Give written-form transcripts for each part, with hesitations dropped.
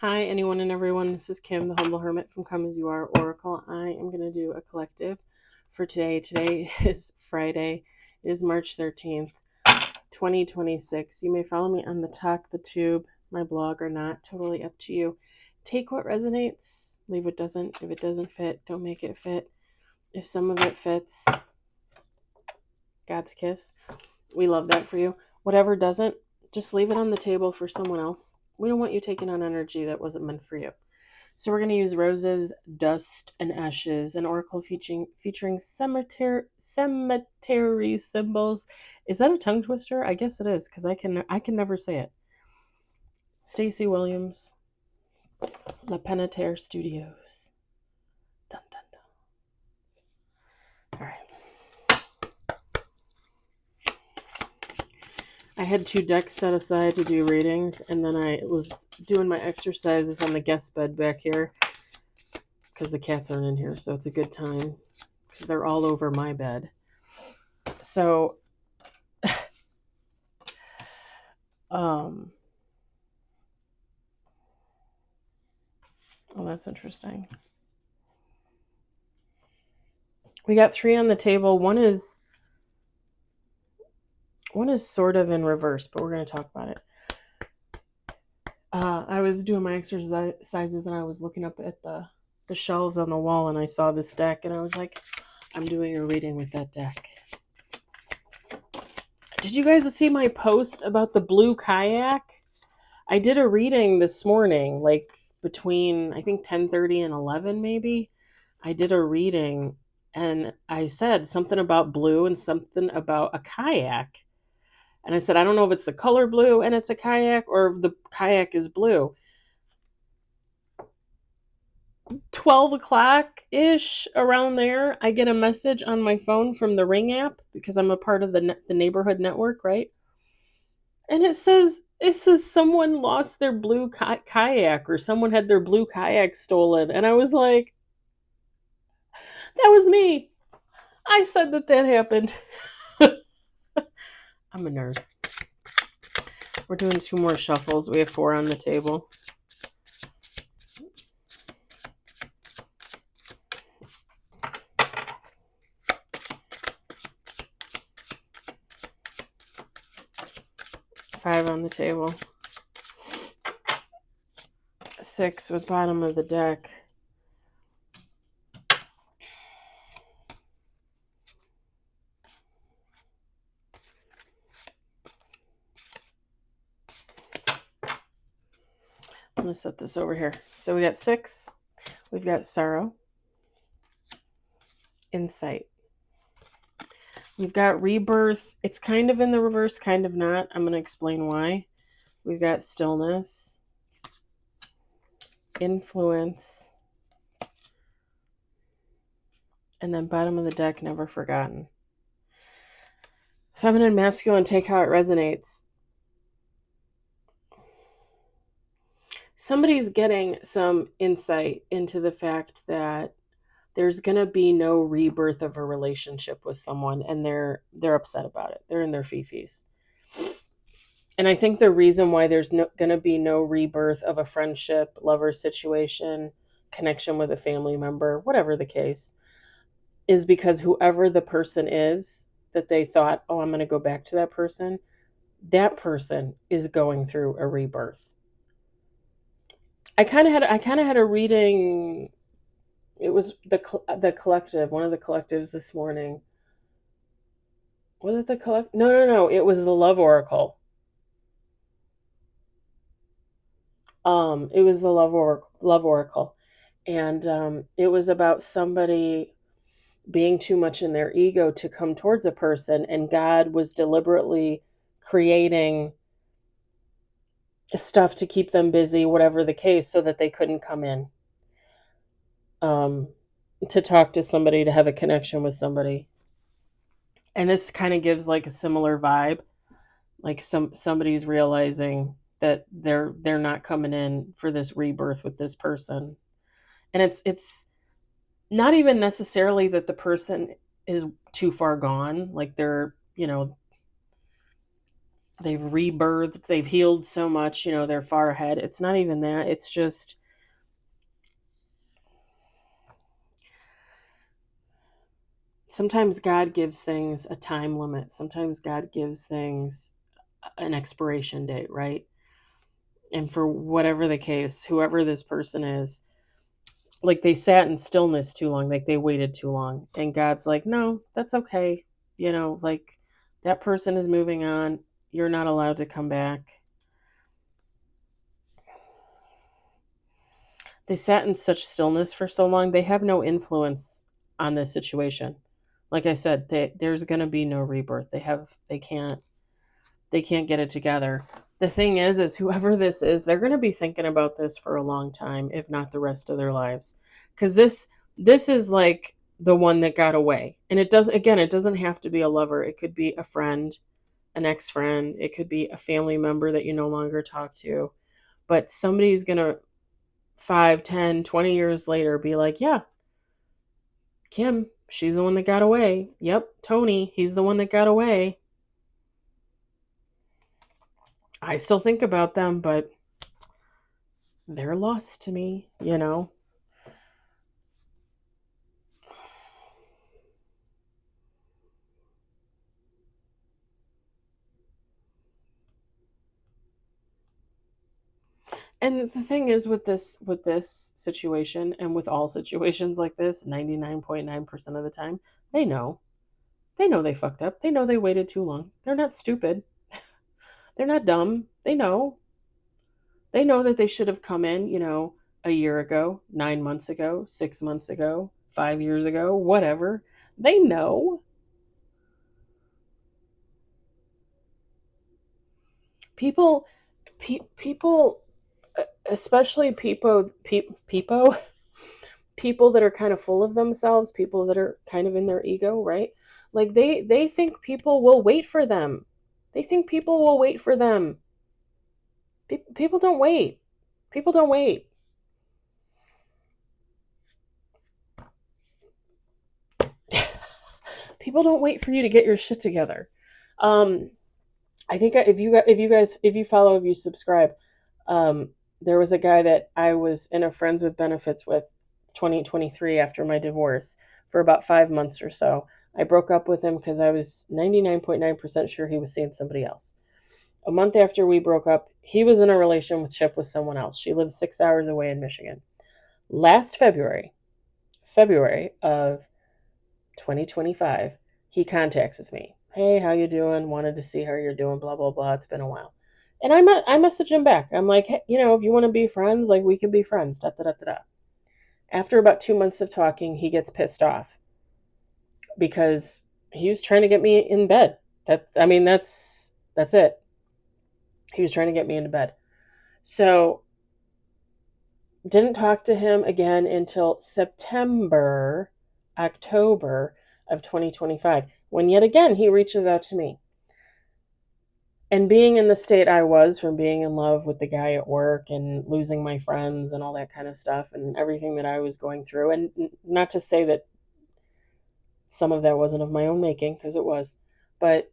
Hi, anyone and everyone. This is Kim, the Humble Hermit from Come As You Are Oracle. I am going to do a collective for today. Today is Friday. It is March 13th, 2026. You may follow me on the Talk, the Tube, my blog, or not. Totally up to you. Take what resonates, leave what doesn't. If it doesn't fit, don't make it fit. If some of it fits, God's kiss. We love that for you. Whatever doesn't, just leave it on the table for someone else. We don't want you taking on energy that wasn't meant for you. So we're going to use roses, dust, and ashes, an oracle featuring cemetery symbols. Is that a tongue twister? I guess it is, because I can never say it. Stacey Williams, La Penetaire Studios. Dun, dun, dun. All right. I had 2 decks set aside to do readings, and then I was doing my exercises on the guest bed back here because the cats aren't in here, so it's a good time because they're all over my bed. So, oh, that's interesting. We got 3 on the table. One is sort of in reverse, but we're going to talk about it. I was doing my exercises and I was looking up at the shelves on the wall and I saw this deck and I was like, I'm doing a reading with that deck. Did you guys see my post about the blue kayak? I did a reading this morning, like between, I think 10:30 and 11 maybe. I did a reading and I said something about blue and something about a kayak. And I said, I don't know if it's the color blue and it's a kayak or if the kayak is blue. 12 o'clock-ish, around there, I get a message on my phone from the Ring app because I'm a part of the neighborhood network, right? And it says someone lost their blue kayak or someone had their blue kayak stolen. And I was like, that was me. I said that happened. I'm a nerd. We're doing 2 more shuffles. We have 4 on the table. Five on the table. 6 with bottom of the deck. I'm going to set this over here. So we got 6. We've got sorrow. Insight. We've got rebirth. It's kind of in the reverse, kind of not. I'm going to explain why. We've got stillness. Influence. And then bottom of the deck, never forgotten. Feminine, masculine, take how it resonates. Somebody's getting some insight into the fact that there's going to be no rebirth of a relationship with someone, and they're upset about it. They're in their fifis. And I think the reason why there's going to be no rebirth of a friendship, lover situation, connection with a family member, whatever the case, is because whoever the person is that they thought, oh, I'm going to go back to that person is going through a rebirth. I kind of had a reading. It was the collective, one of the collectives this morning. Was it the collective? No. It was the Love Oracle. It was the Love Oracle. And it was about somebody being too much in their ego to come towards a person, and God was deliberately creating stuff to keep them busy, whatever the case, so that they couldn't come in to talk to somebody, to have a connection with somebody. And this kind of gives like a similar vibe, like somebody's realizing that they're not coming in for this rebirth with this person. And it's not even necessarily that the person is too far gone, like they're, they've rebirthed, they've healed so much, they're far ahead. It's not even that. It's just sometimes God gives things a time limit. Sometimes God gives things an expiration date, right? And for whatever the case, whoever this person is, like they sat in stillness too long, like they waited too long. And God's like, no, that's okay. Like that person is moving on. You're not allowed to come back. They sat in such stillness for so long, they have no influence on this situation. Like I said, there's going to be no rebirth. They can't get it together. The thing is whoever this is, they're going to be thinking about this for a long time, if not the rest of their lives. Because this is like the one that got away. And it doesn't have to be a lover. It could be a friend, an ex-friend. It could be a family member that you no longer talk to. But somebody's going to 5, 10, 20 years later be like, yeah, Kim, she's the one that got away. Yep, Tony, he's the one that got away. I still think about them, but they're lost to me. And the thing is with this situation and with all situations like this, 99.9% of the time, they know. They know they fucked up. They know they waited too long. They're not stupid. They're not dumb. They know. They know that they should have come in, a year ago, 9 months ago, 6 months ago, 5 years ago, whatever. They know. People people especially people that are kind of full of themselves, people that are kind of in their ego, right? Like they think people will wait for them. They think people will wait for them. People don't wait. People don't wait. People don't wait for you to get your shit together. Um, I think if you follow, if you subscribe, um, there was a guy that I was in a friends with benefits with 2023 after my divorce for about 5 months or so. I broke up with him because I was 99.9% sure he was seeing somebody else. A month after we broke up, he was in a relationship with someone else. She lives 6 hours away in Michigan. Last February of 2025, he contacts me. Hey, how you doing? Wanted to see how you're doing, blah, blah, blah. It's been a while. And I message him back. I'm like, hey, if you want to be friends, like we can be friends, da, da, da, da, da. After about 2 months of talking, he gets pissed off because he was trying to get me in bed. That's it. He was trying to get me into bed. So didn't talk to him again until October of 2025, when yet again he reaches out to me. And being in the state I was from being in love with the guy at work and losing my friends and all that kind of stuff and everything that I was going through, and not to say that some of that wasn't of my own making, because it was, but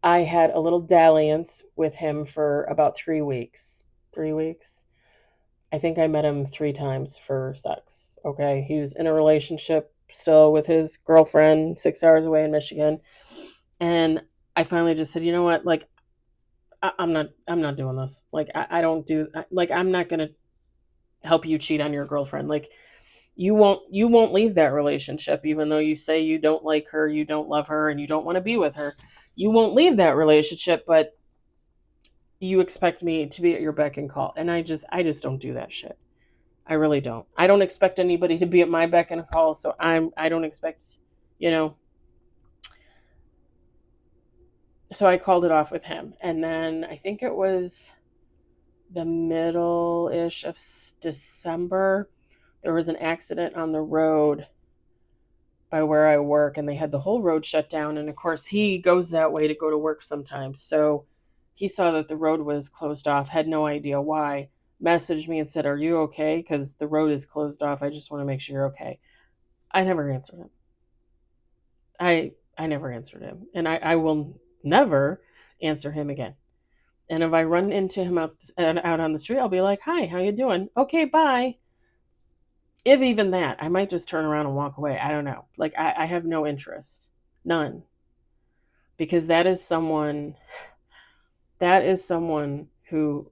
I had a little dalliance with him for about 3 weeks. 3 weeks. I think I met him 3 times for sex. Okay. He was in a relationship still with his girlfriend 6 hours away in Michigan. And I finally just said, you know what? Like, I'm not doing this. Like, I don't do, like, I'm not going to help you cheat on your girlfriend. Like, you won't leave that relationship, even though you say you don't like her, you don't love her, and you don't want to be with her. You won't leave that relationship, but you expect me to be at your beck and call. And I just don't do that shit. I really don't. I don't expect anybody to be at my beck and call, so I don't expect, you know. So I called it off with him. And then I think it was the middle-ish of December, there was an accident on the road by where I work, and they had the whole road shut down. And of course, he goes that way to go to work sometimes. So he saw that the road was closed off, had no idea why, messaged me and said, "Are you okay? Because the road is closed off. I just want to make sure you're okay." I never answered him. I never answered him. And I will never answer him again. And if I run into him out on the street, I'll be like, "Hi, how you doing? Okay, bye." If even that, I might just turn around and walk away. I don't know. Like I have no interest, none, because that is someone who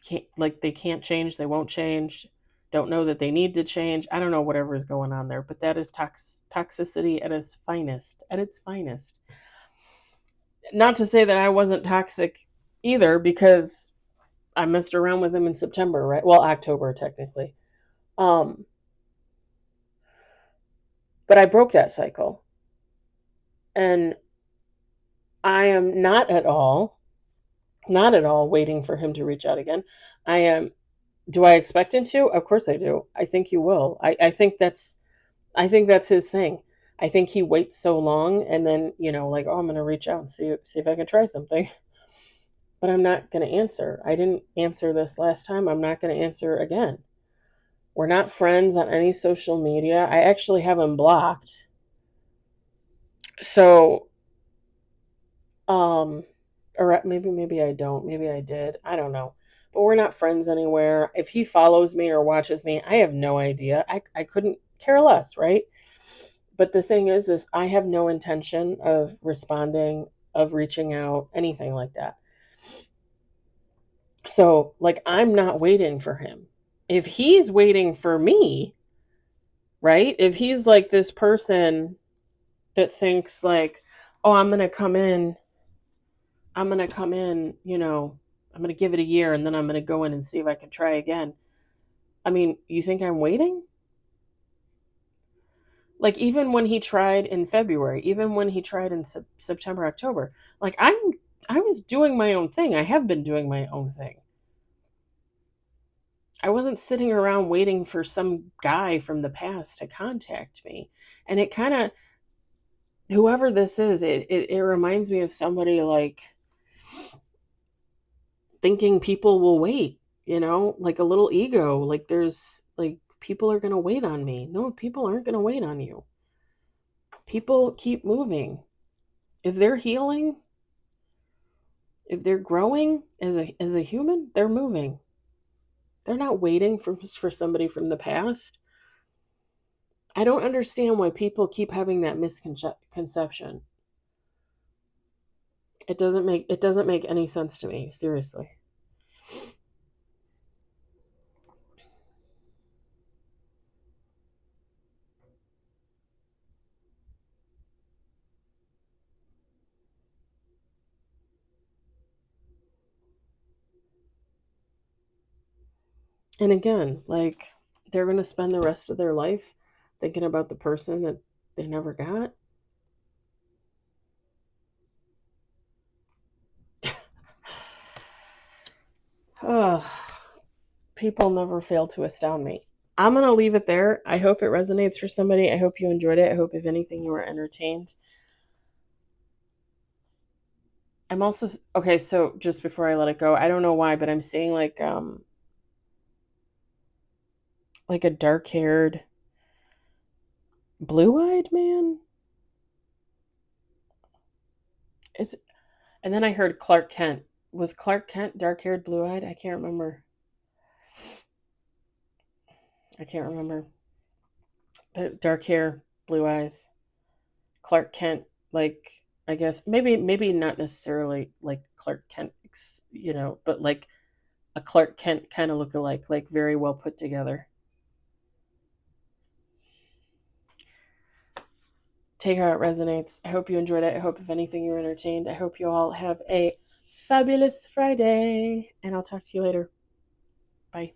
can't, like, they can't change, they won't change, don't know that they need to change. I don't know whatever is going on there, but that is toxicity at its finest. At its finest. Not to say that I wasn't toxic either, because I messed around with him in September, right? Well, October technically. Um, but I broke that cycle, and I am not at all waiting for him to reach out again. I am. Do I expect him to? Of course I do. I think he will. I think that's his thing. I think he waits so long, and then, like, oh, I'm going to reach out and see if I can try something. But I'm not going to answer. I didn't answer this last time. I'm not going to answer again. We're not friends on any social media. I actually have him blocked. So, or maybe I don't. Maybe I did. I don't know. But we're not friends anywhere. If he follows me or watches me, I have no idea. I couldn't care less, right? But the thing is I have no intention of responding, of reaching out, anything like that. So, like, I'm not waiting for him. If he's waiting for me, right? If he's like this person that thinks like, oh, I'm going to come in, I'm going to give it a year and then I'm going to go in and see if I can try again. I mean, you think I'm waiting? Like, even when he tried in February, even when he tried in September, October, like, I was doing my own thing. I have been doing my own thing. I wasn't sitting around waiting for some guy from the past to contact me. And it kind of, whoever this is, it reminds me of somebody like thinking people will wait, like a little ego. Like, there's like, people are going to wait on me. No, people aren't going to wait on you. People keep moving. If they're healing, if they're growing as a human, they're moving. They're not waiting for somebody from the past. I don't understand why people keep having that misconception. It doesn't make any sense to me, seriously. And again, like, they're going to spend the rest of their life thinking about the person that they never got. Oh, people never fail to astound me. I'm going to leave it there. I hope it resonates for somebody. I hope you enjoyed it. I hope, if anything, you were entertained. I'm also okay, so just before I let it go, I don't know why, but I'm seeing like a dark-haired, blue-eyed man. Is And then I heard Clark Kent. Was Clark Kent dark-haired, blue-eyed? I can't remember. But dark hair, blue eyes. Clark Kent, like, I guess maybe not necessarily like Clark Kent, but like a Clark Kent kind of look-alike, like very well put together. Take how it resonates. I hope you enjoyed it. I hope, if anything, you were entertained. I hope you all have a fabulous Friday, and I'll talk to you later. Bye.